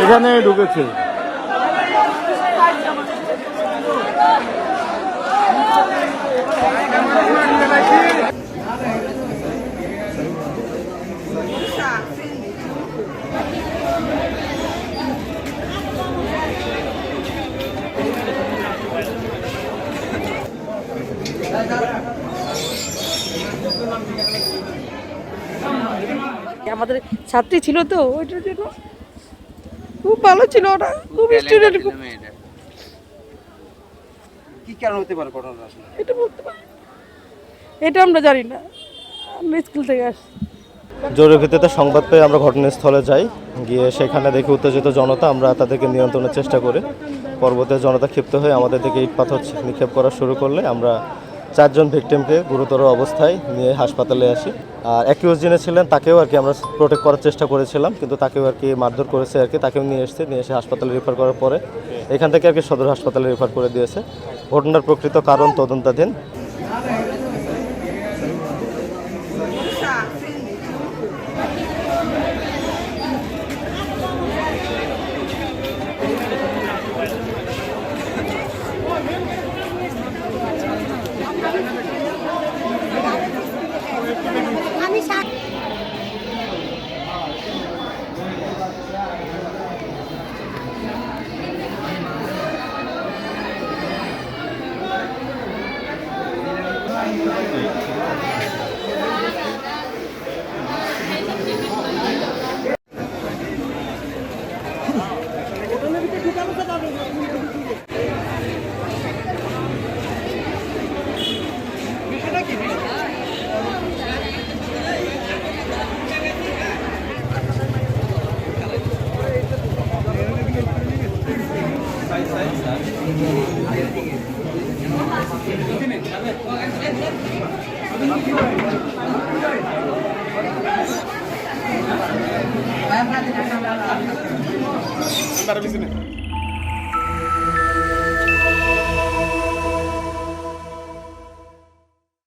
এখানে ঢুকেছে। আমাদের ছাত্রী ছিল তো ওইটার জন্য খুব ভালো ছিল ওরা, খুব স্টুডেন্ট। কি কারণ হতে পারে ঘটনাটা আসলে? এটা বলতে পারি, এটা আমরা জানি না, আমরা স্কুল থেকে আসছি। জরুরি ভিত্তিতে সংবাদ পেয়ে আমরা ঘটনাস্থলে যাই, গিয়ে সেখানে দেখি উত্তেজিত জনতা। আমরা তাদেরকে নিয়ন্ত্রণের চেষ্টা করি। পরবর্তীতে জনতা ক্ষিপ্ত হয়ে আমাদের দিকে ইট পাথর নিক্ষেপ করা শুরু করলে আমরা 4 জন ভিকটিমকে গুরুতর অবস্থায় নিয়ে হাসপাতালে আসি। আর অ্যাকিউজ যিনি ছিলেন তাকেও আর কি আমরা প্রোটেক্ট করার চেষ্টা করেছিলাম, কিন্তু তাকেও আর কি মারধর করেছে আর কি। তাকেও নিয়ে এসে হাসপাতালে রেফার করার পরে এখান থেকে আর কি সদর হাসপাতালে রেফার করে দিয়েছে। ঘটনার প্রকৃত কারণ তদন্তাধীন। Andar di sini.